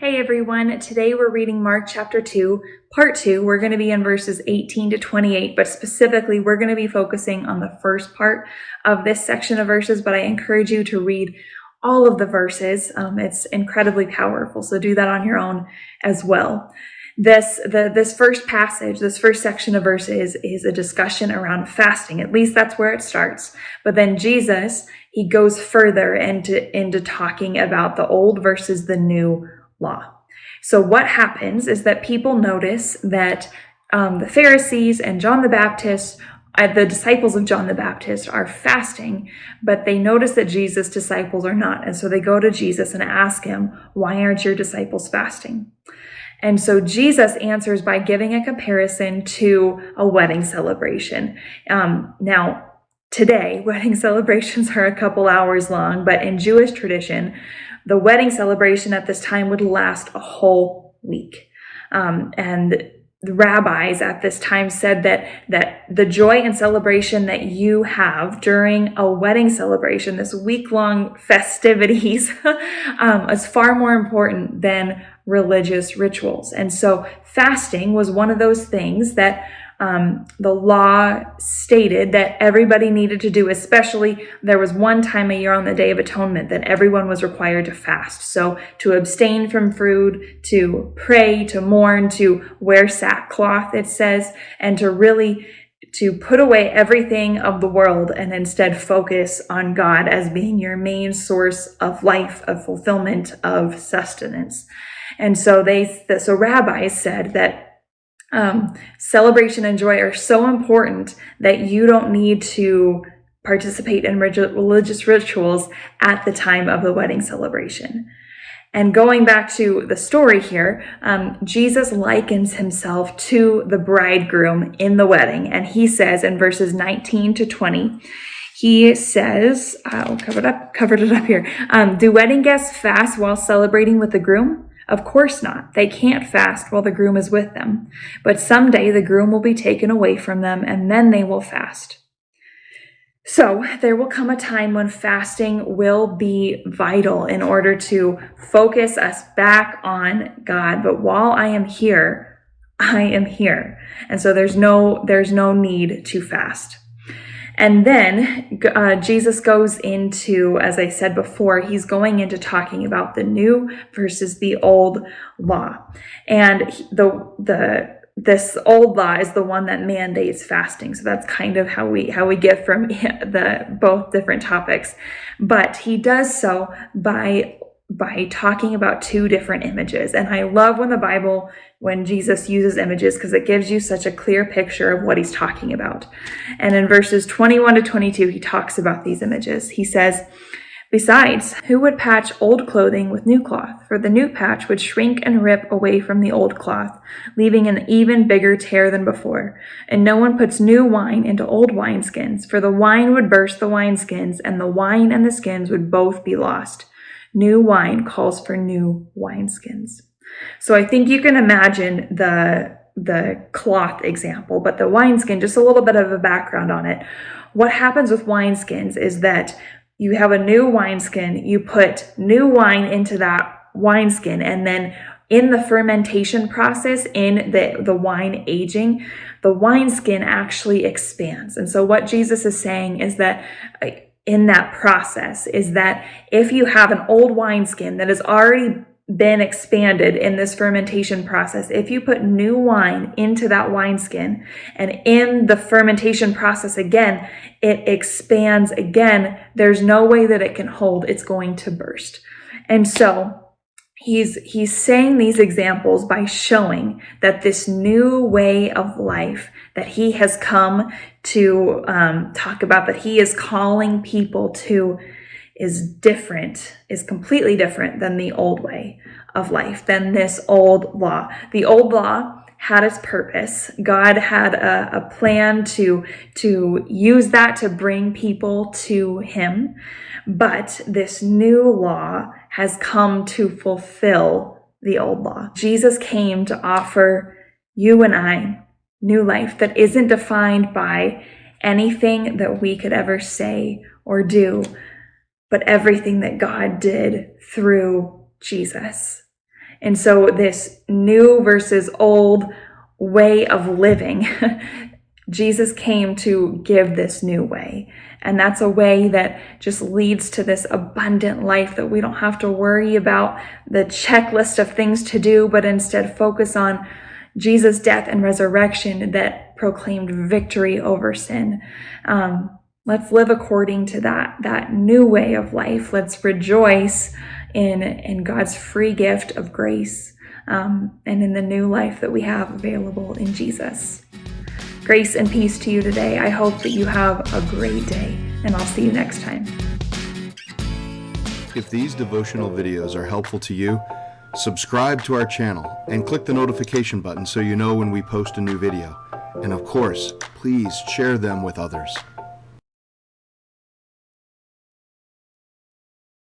Hey everyone, today we're reading Mark chapter 2, part 2. We're going to be in verses 18 to 28, but specifically we're going to be focusing on the first part of this section of verses, but I encourage you to read all of the verses. It's incredibly powerful, so do that on your own as well. This first passage, this first section of verses is a discussion around fasting. At least that's where it starts. But then Jesus, he goes further into talking about the old versus the new law. So what happens is that people notice that the Pharisees and John the Baptist, the disciples of John the Baptist, are fasting, but they notice that Jesus' disciples are not. And so they go to Jesus and ask him, why aren't your disciples fasting? And so Jesus answers by giving a comparison to a wedding celebration. Now, today, wedding celebrations are a couple hours long, but in Jewish tradition, the wedding celebration at this time would last a whole week. And the rabbis at this time said that the joy and celebration that you have during a wedding celebration, this week-long festivities, is far more important than religious rituals. And so fasting was one of those things that the law stated that everybody needed to do, especially there was one time a year on the Day of Atonement that everyone was required to fast. So to abstain from food, to pray, to mourn, to wear sackcloth, it says, and to put away everything of the world and instead focus on God as being your main source of life, of fulfillment, of sustenance. And so rabbis said that celebration and joy are so important that you don't need to participate in religious rituals at the time of the wedding celebration. And going back to the story here, Jesus likens himself to the bridegroom in the wedding. And he says in verses 19 to 20, he says, I'll covered it up here. Do wedding guests fast while celebrating with the groom? Of course not. They can't fast while the groom is with them. But someday the groom will be taken away from them, and then they will fast. So there will come a time when fasting will be vital in order to focus us back on God. But while I am here, I am here. And so there's no need to fast. And then Jesus goes into, as I said before, he's going into talking about the new versus the old law. And this old law is the one that mandates fasting. So that's kind of how we get from the both different topics. But he does so by talking about two different images. And I love when Jesus uses images, because it gives you such a clear picture of what he's talking about. And in verses 21 to 22, he talks about these images. He says, besides, who would patch old clothing with new cloth? For the new patch would shrink and rip away from the old cloth, leaving an even bigger tear than before. And no one puts new wine into old wineskins, for the wine would burst the wineskins, and the wine and the skins would both be lost. New wine calls for new wineskins. So I think you can imagine the cloth example, but the wineskin, just a little bit of a background on it. What happens with wineskins is that you have a new wineskin, you put new wine into that wineskin, and then in the fermentation process, in the wine aging, the wineskin actually expands. And so what Jesus is saying is that in that process is that if you have an old wineskin that has already been expanded in this fermentation process, if you put new wine into that wineskin and in the fermentation process again, it expands again, there's no way that it can hold, it's going to burst. And so he's saying these examples by showing that this new way of life that he has come to talk about, that he is calling people to, is completely different than the old way of life, than this old law. The old law had its purpose. God had a plan to use that to bring people to him. But this new law has come to fulfill the old law. Jesus came to offer you and I new life that isn't defined by anything that we could ever say or do, but everything that God did through Jesus. And so this new versus old way of living, Jesus came to give this new way. And that's a way that just leads to this abundant life that we don't have to worry about the checklist of things to do, but instead focus on Jesus' death and resurrection that proclaimed victory over sin. Let's live according to that new way of life. Let's rejoice in God's free gift of grace, and in the new life that we have available in Jesus. Grace and peace to you today. I hope that you have a great day, and I'll see you next time. If these devotional videos are helpful to you, subscribe to our channel and click the notification button so you know when we post a new video. And of course, please share them with others.